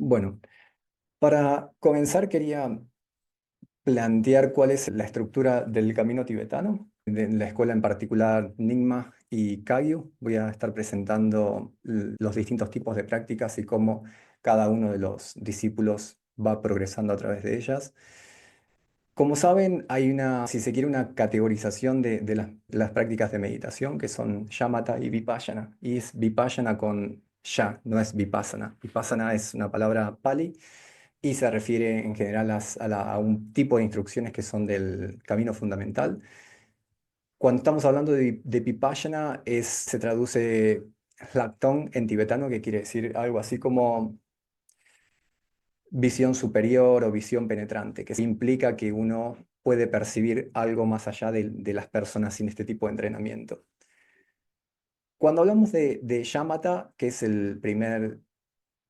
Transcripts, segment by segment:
Bueno, para comenzar quería plantear cuál es la estructura del camino tibetano, de la escuela en particular Nyingma y Kagyu. Voy a estar presentando los distintos tipos de prácticas y cómo cada uno de los discípulos va progresando a través de ellas. Como saben, hay una, si se quiere, una categorización de las prácticas de meditación que son shamatha y vipassana. Y es vipassana con sha, no es vipassana. Vipassana es una palabra pali y se refiere en general a un tipo de instrucciones que son del camino fundamental. Cuando estamos hablando de Vipassana, se traduce Hlakton en tibetano, que quiere decir algo así como visión superior o visión penetrante, que implica que uno puede percibir algo más allá de las personas sin este tipo de entrenamiento. Cuando hablamos de shamatha, que es el primer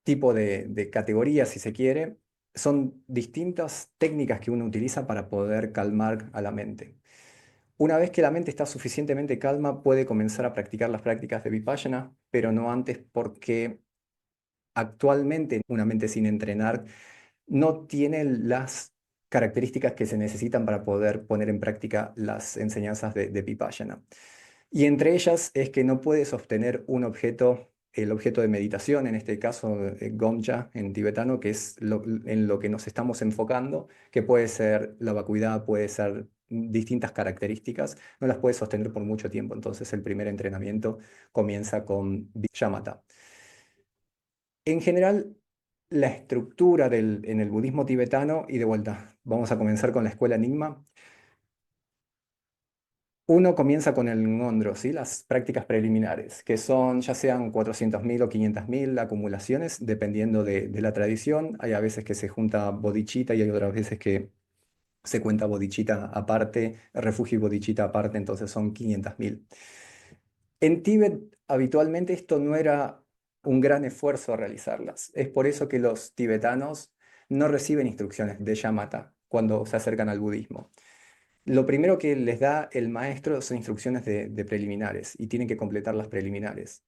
tipo de categoría, si se quiere, son distintas técnicas que uno utiliza para poder calmar a la mente. Una vez que la mente está suficientemente calma, puede comenzar a practicar las prácticas de Vipassana, pero no antes porque actualmente una mente sin entrenar no tiene las características que se necesitan para poder poner en práctica las enseñanzas de Vipassana. Y entre ellas es que no puede sostener un objeto, el objeto de meditación, en este caso Gomja en tibetano, que es en lo que nos estamos enfocando, que puede ser la vacuidad, puede ser distintas características, no las puede sostener por mucho tiempo. Entonces el primer entrenamiento comienza con shamatha. En general, la estructura en el budismo tibetano, y de vuelta, vamos a comenzar con la escuela Nyingma. Uno comienza con el ngondro, ¿sí? Las prácticas preliminares, que son ya sean 400.000 o 500.000 acumulaciones, dependiendo de la tradición. Hay a veces que se junta bodhicitta y hay otras veces que se cuenta bodhicitta aparte, refugio y bodhicitta aparte, entonces son 500.000. En Tíbet, habitualmente esto no era un gran esfuerzo a realizarlas. Es por eso que los tibetanos no reciben instrucciones de shamatha cuando se acercan al budismo. Lo primero que les da el maestro son instrucciones de preliminares y tienen que completar las preliminares.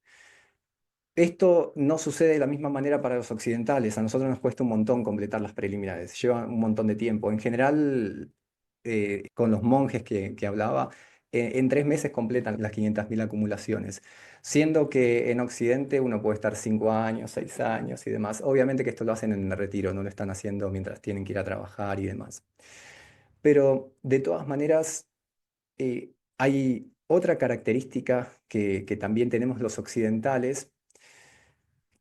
Esto no sucede de la misma manera para los occidentales. A nosotros nos cuesta un montón completar las preliminares, lleva un montón de tiempo. En general, con los monjes que hablaba, en 3 meses completan las 500.000 acumulaciones, siendo que en Occidente uno puede estar 5 años, 6 años y demás. Obviamente que esto lo hacen en el retiro, no lo están haciendo mientras tienen que ir a trabajar y demás. Pero de todas maneras, hay otra característica que también tenemos los occidentales,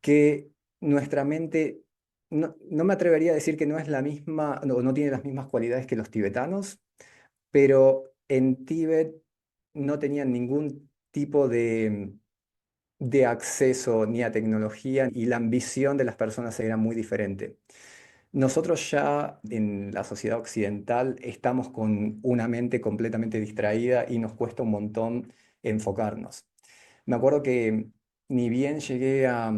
que nuestra mente, no me atrevería a decir que no es la misma, no tiene las mismas cualidades que los tibetanos, pero en Tíbet no tenían ningún tipo de acceso ni a tecnología y la ambición de las personas era muy diferente. Nosotros ya en la sociedad occidental estamos con una mente completamente distraída y nos cuesta un montón enfocarnos. Me acuerdo que ni bien llegué a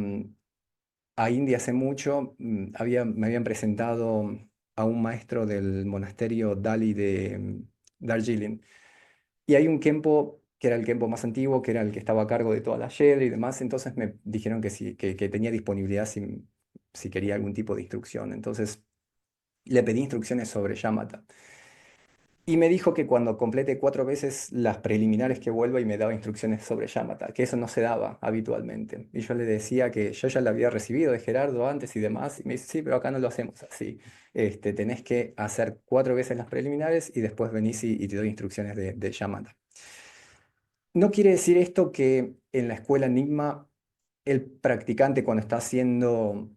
India hace mucho, me habían presentado a un maestro del monasterio Dali de Darjeeling. Y hay un Kempo que era el Kempo más antiguo, que era el que estaba a cargo de toda la Yedra y demás, entonces me dijeron que sí, que tenía disponibilidad si quería algún tipo de instrucción. Entonces le pedí instrucciones sobre Shamatha. Y me dijo que cuando complete 4 veces las preliminares que vuelva y me daba instrucciones sobre Shamatha, que eso no se daba habitualmente. Y yo le decía que yo ya la había recibido de Gerardo antes y demás. Y me dice, sí, pero acá no lo hacemos así. Tenés que hacer 4 veces las preliminares y después venís y te doy instrucciones de Shamatha. No quiere decir esto que en la escuela Enigma el practicante cuando está haciendo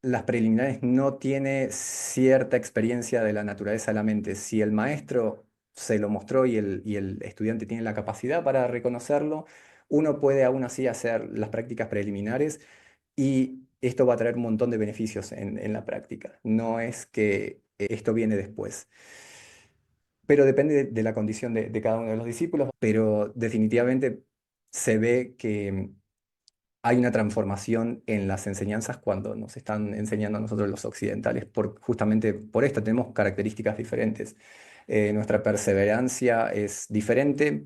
las preliminares no tiene cierta experiencia de la naturaleza de la mente. Si el maestro se lo mostró y el estudiante tiene la capacidad para reconocerlo, uno puede aún así hacer las prácticas preliminares y esto va a traer un montón de beneficios en la práctica. No es que esto viene después. Pero depende de la condición de cada uno de los discípulos, pero definitivamente se ve que hay una transformación en las enseñanzas cuando nos están enseñando a nosotros los occidentales, justamente por esto tenemos características diferentes. Nuestra perseverancia es diferente,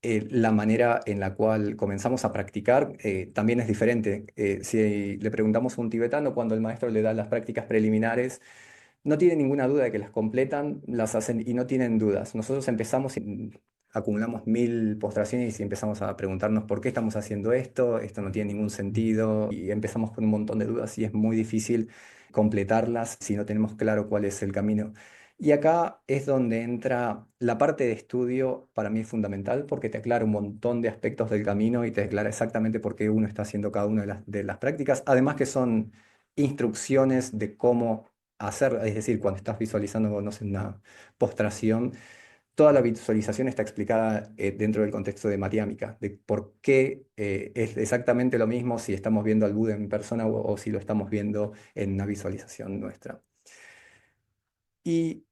la manera en la cual comenzamos a practicar también es diferente. Si le preguntamos a un tibetano cuando el maestro le da las prácticas preliminares, no tienen ninguna duda de que las completan, las hacen y no tienen dudas. Nosotros empezamos y acumulamos 1000 postraciones y empezamos a preguntarnos por qué estamos haciendo esto no tiene ningún sentido y empezamos con un montón de dudas y es muy difícil completarlas si no tenemos claro cuál es el camino. Y acá es donde entra la parte de estudio, para mí es fundamental porque te aclara un montón de aspectos del camino y te aclara exactamente por qué uno está haciendo cada una de las prácticas, además que son instrucciones de cómo hacer, es decir, cuando estás visualizando, no sé, una postración, toda la visualización está explicada dentro del contexto de Madhyamika, de por qué es exactamente lo mismo si estamos viendo al Buda en persona o si lo estamos viendo en una visualización nuestra. Y,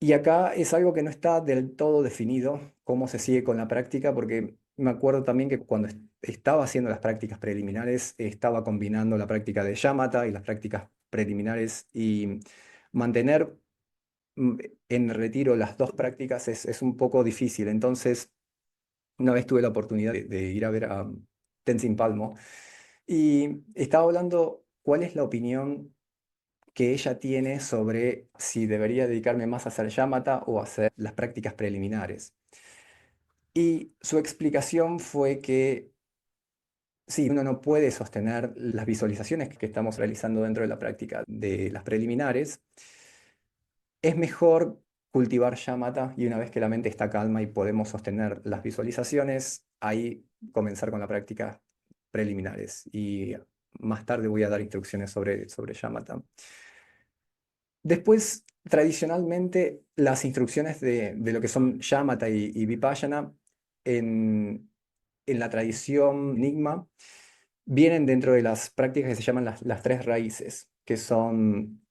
y acá es algo que no está del todo definido, cómo se sigue con la práctica, porque me acuerdo también que cuando estaba haciendo las prácticas preliminares, estaba combinando la práctica de Shamatha y las prácticas preliminares y mantener mm, en retiro las dos prácticas es un poco difícil. Entonces, una vez tuve la oportunidad de ir a ver a Tenzin Palmo y estaba hablando cuál es la opinión que ella tiene sobre si debería dedicarme más a hacer yamata o a hacer las prácticas preliminares. Y su explicación fue que sí, uno no puede sostener las visualizaciones que estamos realizando dentro de la práctica de las preliminares. Es mejor cultivar shamatha y una vez que la mente está calma y podemos sostener las visualizaciones, ahí comenzar con la práctica preliminares. Y más tarde voy a dar instrucciones sobre shamatha. Después, tradicionalmente, las instrucciones de lo que son shamatha y vipassana en, en la tradición Nyingma vienen dentro de las prácticas que se llaman las tres raíces, que son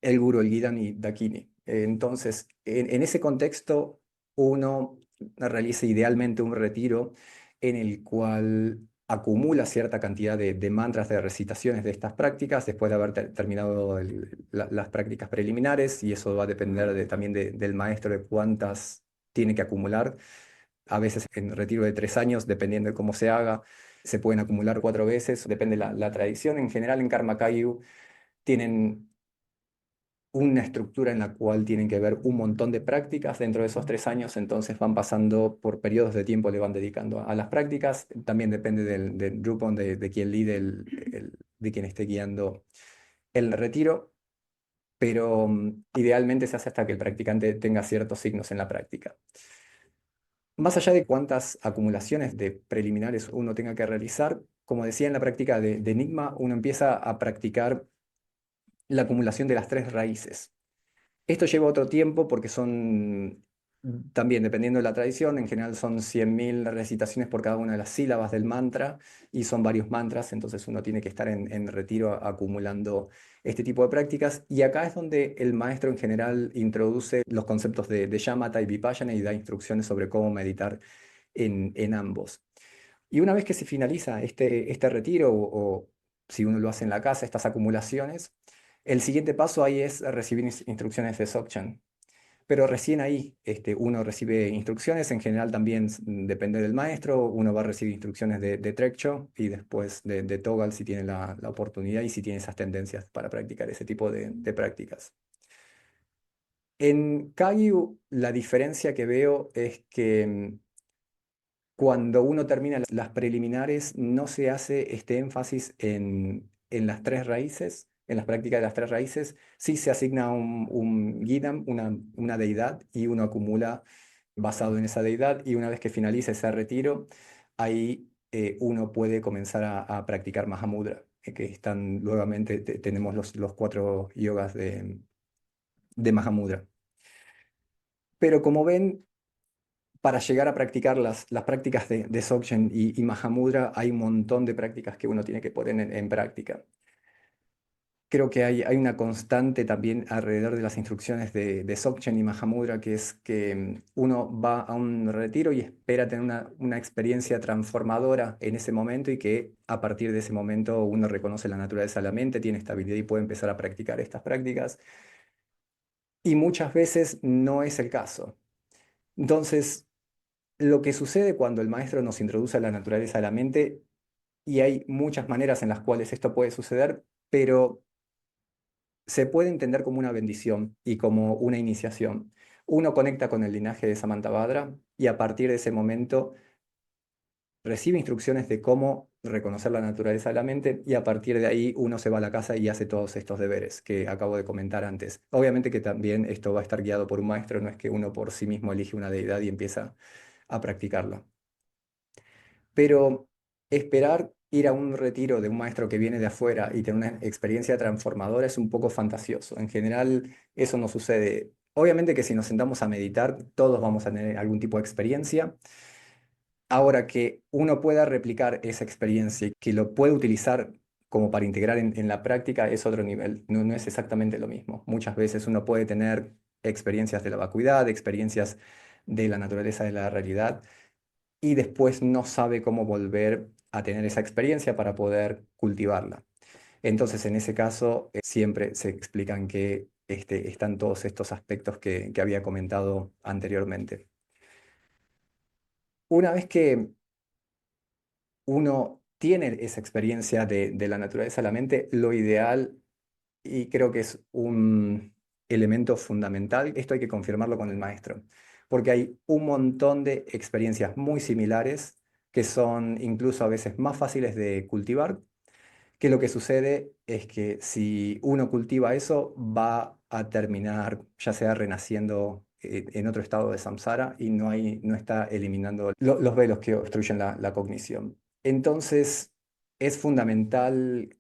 el Guru, el Gidan y Dakini. Entonces, en ese contexto, uno realiza idealmente un retiro en el cual acumula cierta cantidad de mantras, de recitaciones de estas prácticas, después de haber terminado las prácticas preliminares, y eso va a depender también del maestro de cuántas tiene que acumular. A veces en retiro de 3 años, dependiendo de cómo se haga, se pueden acumular 4 veces, depende la tradición. En general, en Karma Kayu tienen una estructura en la cual tienen que ver un montón de prácticas dentro de esos 3 años, entonces van pasando por periodos de tiempo, le van dedicando a las prácticas, también depende del grupo de quien líde, de quien esté guiando el retiro, pero idealmente se hace hasta que el practicante tenga ciertos signos en la práctica. Más allá de cuántas acumulaciones de preliminares uno tenga que realizar, como decía en la práctica de Enigma, uno empieza a practicar la acumulación de las tres raíces. Esto lleva otro tiempo porque son, también dependiendo de la tradición, en general son 100.000 recitaciones por cada una de las sílabas del mantra y son varios mantras, entonces uno tiene que estar en retiro acumulando este tipo de prácticas. Y acá es donde el maestro en general introduce los conceptos de shamatha y vipassana y da instrucciones sobre cómo meditar en ambos. Y una vez que se finaliza este retiro o si uno lo hace en la casa, estas acumulaciones, el siguiente paso ahí es recibir instrucciones de Dzogchen. Pero recién ahí uno recibe instrucciones, en general también depende del maestro, uno va a recibir instrucciones de Trekcho y después de Togal si tiene la oportunidad y si tiene esas tendencias para practicar ese tipo de prácticas. En Kagyu la diferencia que veo es que cuando uno termina las preliminares, no se hace este énfasis en las tres raíces, en las prácticas de las tres raíces, sí se asigna un Gidam, una deidad, y uno acumula basado en esa deidad, y una vez que finaliza ese retiro, ahí uno puede comenzar a practicar Mahamudra, que están nuevamente, tenemos los 4 yogas de Mahamudra. Pero como ven, para llegar a practicar las prácticas de Dzogchen y Mahamudra, hay un montón de prácticas que uno tiene que poner en práctica. Creo que hay una constante también alrededor de las instrucciones de Dzogchen y Mahamudra, que es que uno va a un retiro y espera tener una experiencia transformadora en ese momento y que a partir de ese momento uno reconoce la naturaleza de la mente, tiene estabilidad y puede empezar a practicar estas prácticas. Y muchas veces no es el caso. Entonces, Lo que sucede cuando el maestro nos introduce a la naturaleza de la mente, y hay muchas maneras en las cuales esto puede suceder, pero se puede entender como una bendición y como una iniciación. Uno conecta con el linaje de Samantabhadra y a partir de ese momento recibe instrucciones de cómo reconocer la naturaleza de la mente y a partir de ahí uno se va a la casa y hace todos estos deberes que acabo de comentar antes. Obviamente que también esto va a estar guiado por un maestro, no es que uno por sí mismo elige una deidad y empieza a practicarla. Pero esperar ir a un retiro de un maestro que viene de afuera y tener una experiencia transformadora es un poco fantasioso. En general, eso no sucede. Obviamente que si nos sentamos a meditar, todos vamos a tener algún tipo de experiencia. Ahora que uno pueda replicar esa experiencia y que lo puede utilizar como para integrar en la práctica es otro nivel. No, no es exactamente lo mismo. Muchas veces uno puede tener experiencias de la vacuidad, experiencias de la naturaleza de la realidad y después no sabe cómo volver a tener esa experiencia para poder cultivarla. Entonces, en ese caso, siempre se explican que están todos estos aspectos que había comentado anteriormente. Una vez que uno tiene esa experiencia de la naturaleza de la mente, lo ideal, y creo que es un elemento fundamental, esto hay que confirmarlo con el maestro, porque hay un montón de experiencias muy similares que son incluso a veces más fáciles de cultivar, que lo que sucede es que si uno cultiva eso, va a terminar ya sea renaciendo en otro estado de samsara y no está eliminando los velos que obstruyen la cognición. Entonces, es fundamental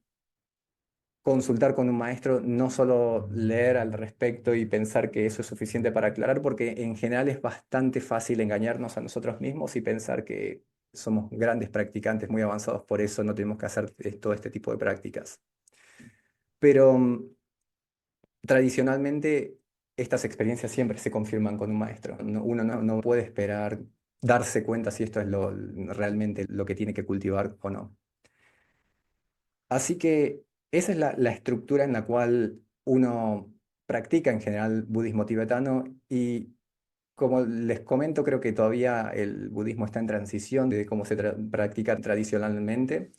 consultar con un maestro, no solo leer al respecto y pensar que eso es suficiente para aclarar, porque en general es bastante fácil engañarnos a nosotros mismos y pensar que somos grandes practicantes muy avanzados, por eso no tenemos que hacer todo este tipo de prácticas. Pero tradicionalmente estas experiencias siempre se confirman con un maestro. Uno no puede esperar darse cuenta si esto es realmente lo que tiene que cultivar o no. Así que esa es la estructura en la cual uno practica en general budismo tibetano y como les comento, creo que todavía el budismo está en transición de cómo se practica tradicionalmente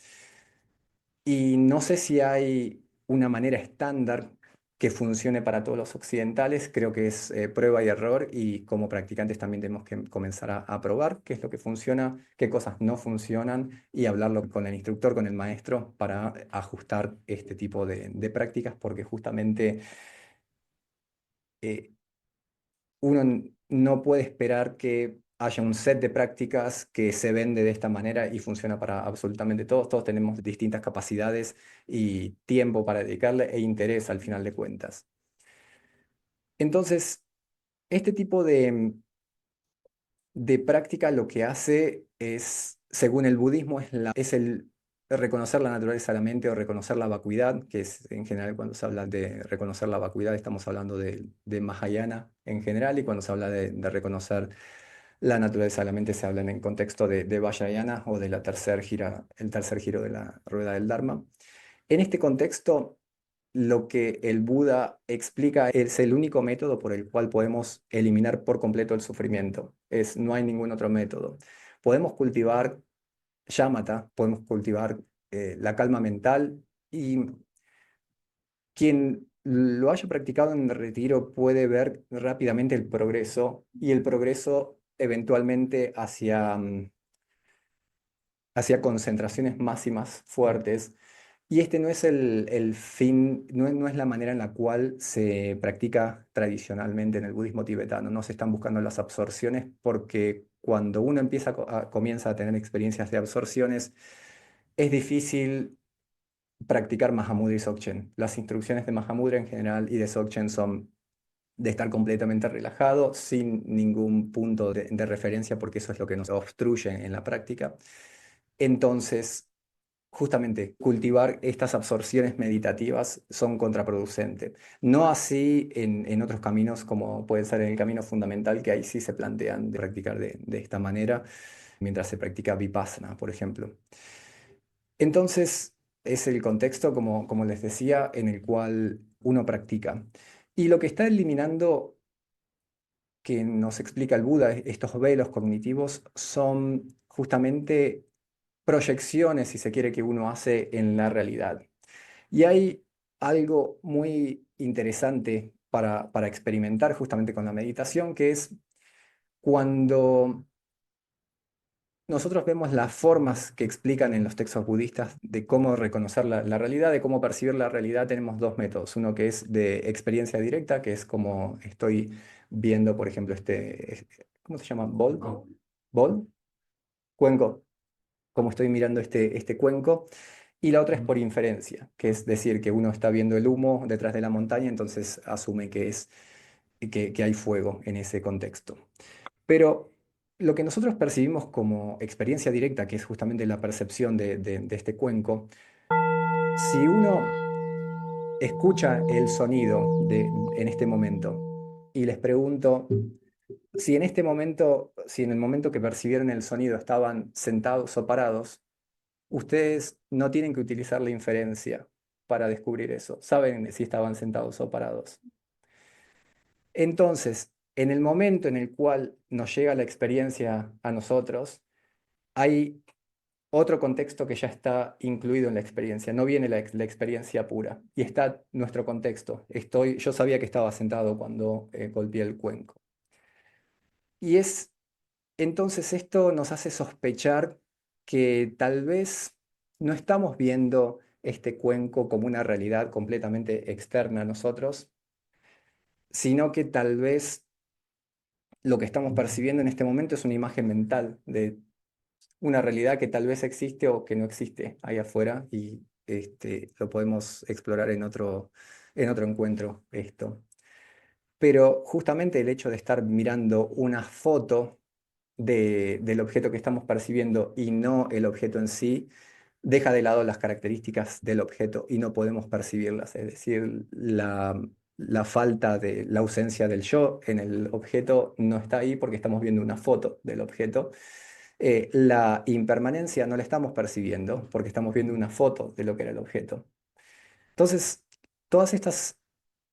y no sé si hay una manera estándar que funcione para todos los occidentales. Creo que es prueba y error y como practicantes también tenemos que comenzar a probar qué es lo que funciona, qué cosas no funcionan y hablarlo con el instructor, con el maestro para ajustar este tipo de prácticas porque justamente eh, uno no puede esperar que haya un set de prácticas que se vende de esta manera y funciona para absolutamente todos. Todos tenemos distintas capacidades y tiempo para dedicarle e interés al final de cuentas. Entonces, este tipo de práctica lo que hace es, según el budismo, es el reconocer la naturaleza de la mente o reconocer la vacuidad, que es en general cuando se habla de reconocer la vacuidad, estamos hablando de Mahayana en general, y cuando se habla de reconocer la naturaleza de la mente se habla en el contexto de Vajrayana o de el tercer giro de la rueda del Dharma. En este contexto, lo que el Buda explica es el único método por el cual podemos eliminar por completo el sufrimiento. No hay ningún otro método. Podemos cultivar shamatha, podemos cultivar la calma mental y quien lo haya practicado en retiro puede ver rápidamente el progreso y el progreso eventualmente hacia concentraciones máximas fuertes. Y este no es el fin, no es la manera en la cual se practica tradicionalmente en el budismo tibetano. No se están buscando las absorciones porque cuando uno comienza a tener experiencias de absorciones, es difícil practicar Mahamudra y Dzogchen. Las instrucciones de Mahamudra en general y de Dzogchen son de estar completamente relajado, sin ningún punto de referencia, porque eso es lo que nos obstruye en la práctica. Entonces, justamente, cultivar estas absorciones meditativas son contraproducentes. No así en otros caminos, como puede ser en el camino fundamental, que ahí sí se plantean de practicar de esta manera, mientras se practica Vipassana, por ejemplo. Entonces, es el contexto, como les decía, en el cual uno practica. Y lo que está eliminando que nos explica el Buda, estos velos cognitivos, son justamente proyecciones, si se quiere, que uno hace en la realidad. Y hay algo muy interesante para experimentar justamente con la meditación, que es cuando nosotros vemos las formas que explican en los textos budistas de cómo reconocer la realidad, de cómo percibir la realidad. Tenemos dos métodos. Uno que es de experiencia directa, que es como estoy viendo, por ejemplo, ¿cómo se llama? ¿Bol? ¿Bol? Cuenco. Como estoy mirando este cuenco. Y la otra es por inferencia, que es decir, que uno está viendo el humo detrás de la montaña, entonces asume que hay fuego en ese contexto. Pero lo que nosotros percibimos como experiencia directa, que es justamente la percepción de este cuenco, si uno escucha el sonido en este momento y les pregunto si en este momento, si en el momento que percibieron el sonido estaban sentados o parados, ustedes no tienen que utilizar la inferencia para descubrir eso. Saben si estaban sentados o parados. Entonces, en el momento en el cual nos llega la experiencia a nosotros, hay otro contexto que ya está incluido en la experiencia, no viene la experiencia pura, y está nuestro contexto. Yo sabía que estaba sentado cuando golpeé el cuenco. Y entonces esto nos hace sospechar que tal vez no estamos viendo este cuenco como una realidad completamente externa a nosotros, sino que tal vez lo que estamos percibiendo en este momento es una imagen mental de una realidad que tal vez existe o que no existe ahí afuera y lo podemos explorar en otro encuentro esto. Pero justamente el hecho de estar mirando una foto del objeto que estamos percibiendo y no el objeto en sí, deja de lado las características del objeto y no podemos percibirlas. Es decir, la falta de la ausencia del yo en el objeto no está ahí porque estamos viendo una foto del objeto. La impermanencia no la estamos percibiendo porque estamos viendo una foto de lo que era el objeto. Entonces, todas estas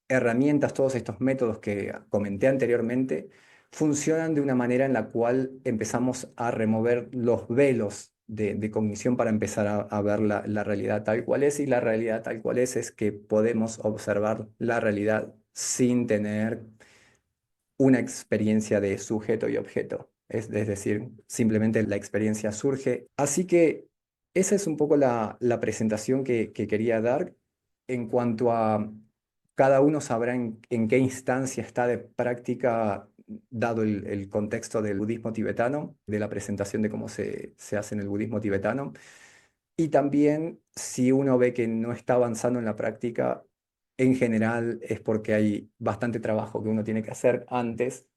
herramientas, todos estos métodos que comenté anteriormente, funcionan de una manera en la cual empezamos a remover los velos de cognición para empezar a ver la realidad tal cual es. Y la realidad tal cual es que podemos observar la realidad sin tener una experiencia de sujeto y objeto. Es decir, simplemente la experiencia surge. Así que esa es un poco la presentación que quería dar en cuanto a cada uno sabrá en qué instancia está de práctica, dado el contexto del budismo tibetano, de la presentación de cómo se hace en el budismo tibetano. Y también si uno ve que no está avanzando en la práctica, en general es porque hay bastante trabajo que uno tiene que hacer antes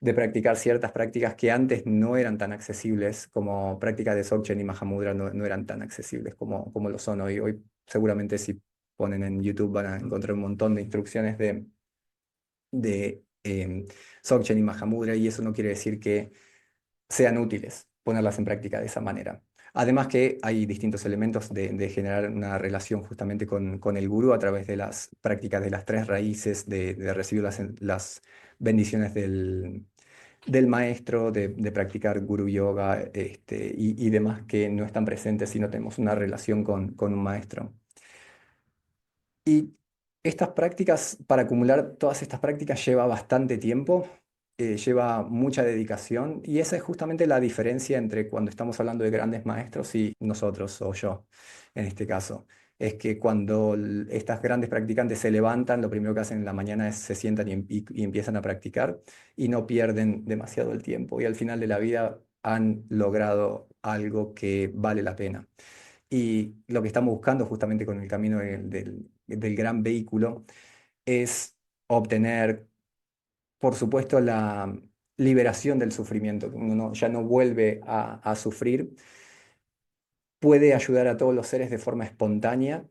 de practicar ciertas prácticas que antes no eran tan accesibles, como prácticas de Dzogchen y Mahamudra no eran tan accesibles como lo son hoy. Hoy seguramente si ponen en YouTube van a encontrar un montón de instrucciones de Dzogchen y Mahamudra, y eso no quiere decir que sean útiles ponerlas en práctica de esa manera. Además que hay distintos elementos de generar una relación justamente con el gurú a través de las prácticas de las tres raíces, de recibir las bendiciones del maestro, de practicar guru yoga y demás que no están presentes si no tenemos una relación con un maestro. Y estas prácticas, para acumular todas estas prácticas lleva bastante tiempo, lleva mucha dedicación y esa es justamente la diferencia entre cuando estamos hablando de grandes maestros y nosotros o yo en este caso. Es que cuando estas grandes practicantes se levantan, lo primero que hacen en la mañana es se sientan y empiezan a practicar y no pierden demasiado el tiempo y al final de la vida han logrado algo que vale la pena. Y lo que estamos buscando justamente con el camino del gran vehículo es obtener, por supuesto, la liberación del sufrimiento, que uno ya no vuelve a sufrir, puede ayudar a todos los seres de forma espontánea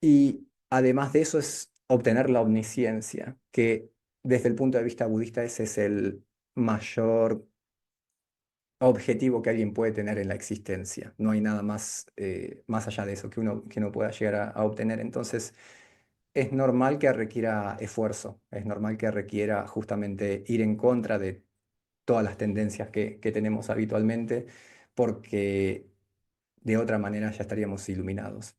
y además de eso es obtener la omnisciencia, que desde el punto de vista budista ese es el mayor objetivo que alguien puede tener en la existencia. No hay nada más allá de eso que uno pueda llegar a obtener. Entonces, es normal que requiera esfuerzo, es normal que requiera justamente ir en contra de todas las tendencias que tenemos habitualmente, porque de otra manera ya estaríamos iluminados.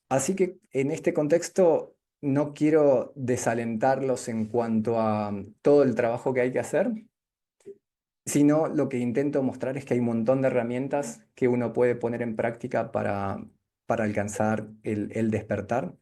Así que en este contexto no quiero desalentarlos en cuanto a todo el trabajo que hay que hacer, sino lo que intento mostrar es que hay un montón de herramientas que uno puede poner en práctica para alcanzar el despertar.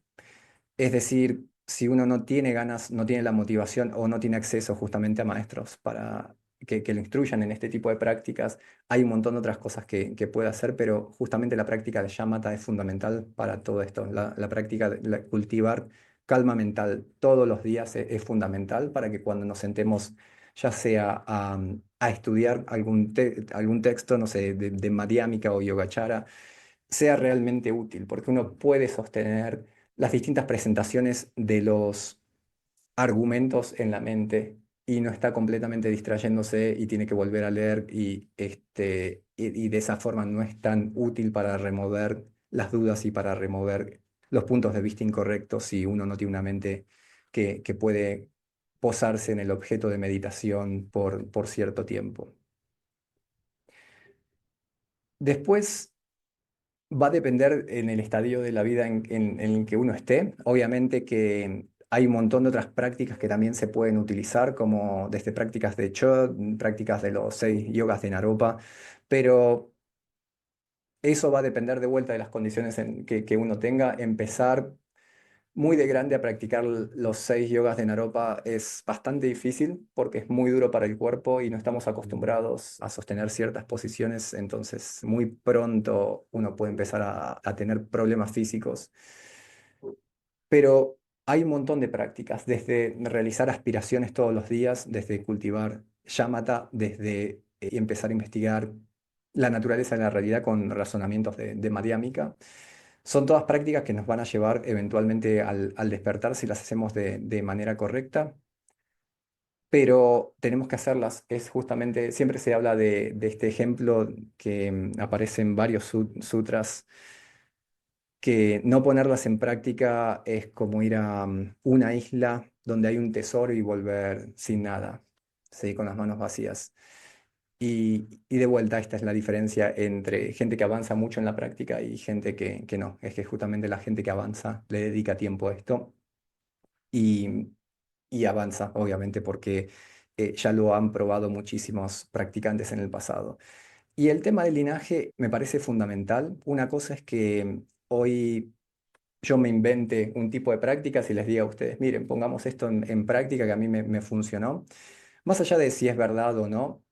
Es decir, si uno no tiene ganas, no tiene la motivación o no tiene acceso justamente a maestros para que lo instruyan en este tipo de prácticas, hay un montón de otras cosas que puede hacer, pero justamente la práctica de shamatha es fundamental para todo esto. La práctica de cultivar calma mental todos los días es fundamental para que cuando nos sentemos, ya sea a estudiar algún texto, no sé, de Madhyamika o Yogacara, sea realmente útil, porque uno puede sostener las distintas presentaciones de los argumentos en la mente y no está completamente distrayéndose y tiene que volver a leer y de esa forma no es tan útil para remover las dudas y para remover los puntos de vista incorrectos si uno no tiene una mente que puede posarse en el objeto de meditación por cierto tiempo. Después, va a depender en el estadio de la vida en el que uno esté. Obviamente que hay un montón de otras prácticas que también se pueden utilizar, como desde prácticas de Chod, prácticas de los 6 yogas de Naropa, pero eso va a depender de vuelta de las condiciones que uno tenga. Empezar muy de grande a practicar los 6 yogas de Naropa es bastante difícil porque es muy duro para el cuerpo y no estamos acostumbrados a sostener ciertas posiciones, entonces muy pronto uno puede empezar a tener problemas físicos. Pero hay un montón de prácticas, desde realizar aspiraciones todos los días, desde cultivar shamatha, desde empezar a investigar la naturaleza de la realidad con razonamientos de Madhyamika. Son todas prácticas que nos van a llevar eventualmente al despertar si las hacemos de manera correcta, pero tenemos que hacerlas. Es justamente, siempre se habla de este ejemplo que aparece en varios sutras, que no ponerlas en práctica es como ir a una isla donde hay un tesoro y volver sin nada, ¿sí? Con las manos vacías. Y de vuelta, esta es la diferencia entre gente que avanza mucho en la práctica y gente que no. Es que justamente la gente que avanza le dedica tiempo a esto y, y avanza, obviamente, porque ya lo han probado muchísimos practicantes en el pasado. Y el tema del linaje me parece fundamental. Una cosa es que hoy yo me invente un tipo de prácticas y les diga a ustedes, miren, pongamos esto en práctica que a mí me funcionó. Más allá de si es verdad o no,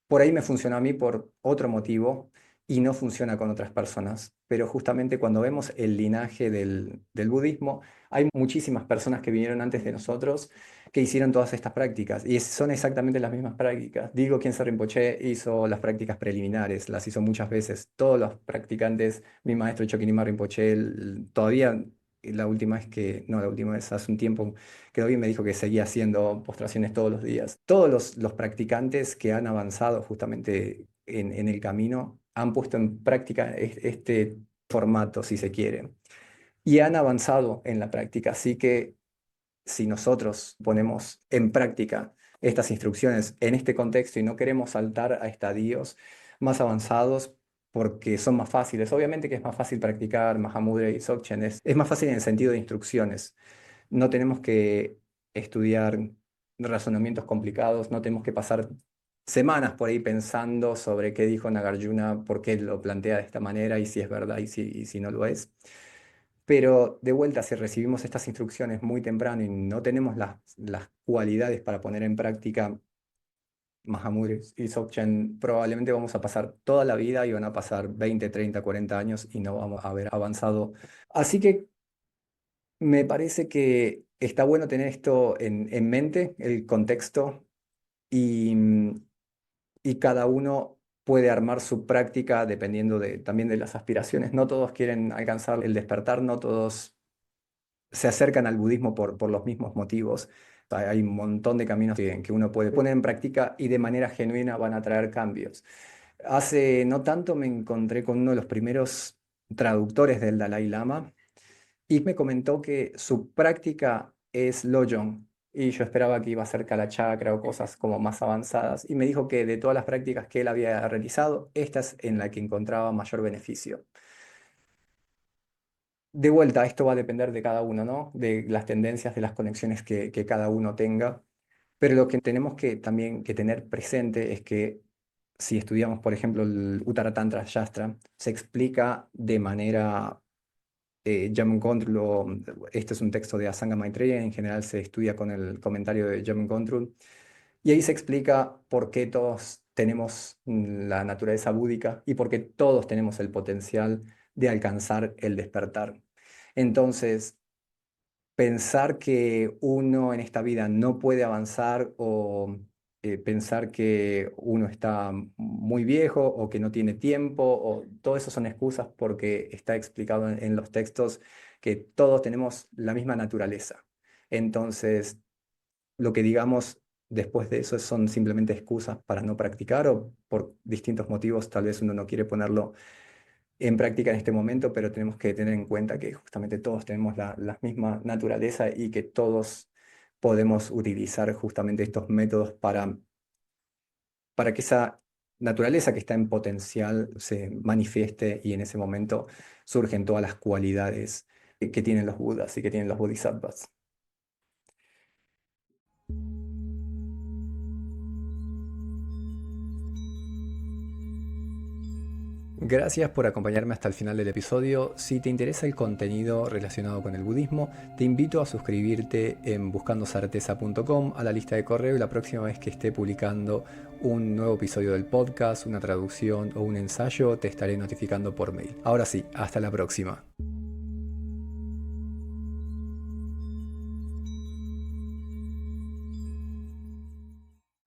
por ahí me funcionó a mí por otro motivo y no funciona con otras personas. Pero justamente cuando vemos el linaje del budismo, hay muchísimas personas que vinieron antes de nosotros que hicieron todas estas prácticas y son exactamente las mismas prácticas. Digo, Khyentse Rinpoche hizo las prácticas preliminares, las hizo muchas veces. Todos los practicantes, mi maestro Chokyampa Rinpoche, todavía la última vez no, la última vez hace un tiempo que David me dijo que seguía haciendo postraciones todos los días. Todos los practicantes que han avanzado justamente en el camino han puesto en práctica este formato, si se quiere, y han avanzado en la práctica. Así que si nosotros ponemos en práctica estas instrucciones en este contexto y no queremos saltar a estadios más avanzados, porque son más fáciles. Obviamente que es más fácil practicar Mahamudra y Dzogchen, es más fácil en el sentido de instrucciones. No tenemos que estudiar razonamientos complicados, no tenemos que pasar semanas por ahí pensando sobre qué dijo Nagarjuna, por qué lo plantea de esta manera y si es verdad y si no lo es. Pero de vuelta, si recibimos estas instrucciones muy temprano y no tenemos las cualidades para poner en práctica Mahamudra y Dzogchen, probablemente vamos a pasar toda la vida y van a pasar 20, 30, 40 años y no vamos a haber avanzado. Así que me parece que está bueno tener esto en mente, el contexto, y, y cada uno puede armar su práctica dependiendo también de las aspiraciones. No todos quieren alcanzar el despertar, no todos se acercan al budismo por los mismos motivos. Hay un montón de caminos que uno puede poner en práctica y de manera genuina van a traer cambios. Hace no tanto me encontré con uno de los primeros traductores del Dalai Lama y me comentó que su práctica es Lojong. Y yo esperaba que iba a ser Kalachakra o cosas como más avanzadas. Y me dijo que de todas las prácticas que él había realizado, esta es en la que encontraba mayor beneficio. De vuelta, esto va a depender de cada uno, ¿no? De las tendencias, de las conexiones que cada uno tenga. Pero lo que tenemos que también que tener presente es que si estudiamos, por ejemplo, el Uttara Tantra Shastra, se explica de manera, yo me encuentro, este es un texto de Asanga Maitreya, en general se estudia con el comentario de John Control, y ahí se explica por qué todos tenemos la naturaleza búdica y por qué todos tenemos el potencial de alcanzar el despertar. Entonces, pensar que uno en esta vida no puede avanzar o pensar que uno está muy viejo o que no tiene tiempo, o todo eso son excusas porque está explicado en los textos que todos tenemos la misma naturaleza. Entonces, lo que digamos después de eso son simplemente excusas para no practicar o por distintos motivos, tal vez uno no quiere ponerlo en práctica en este momento, pero tenemos que tener en cuenta que justamente todos tenemos la misma naturaleza y que todos podemos utilizar justamente estos métodos para que esa naturaleza que está en potencial se manifieste y en ese momento surgen todas las cualidades que tienen los Budas y que tienen los Bodhisattvas. Gracias por acompañarme hasta el final del episodio. Si te interesa el contenido relacionado con el budismo, te invito a suscribirte en buscandosarteza.com a la lista de correo y la próxima vez que esté publicando un nuevo episodio del podcast, una traducción o un ensayo, te estaré notificando por mail. Ahora sí, hasta la próxima.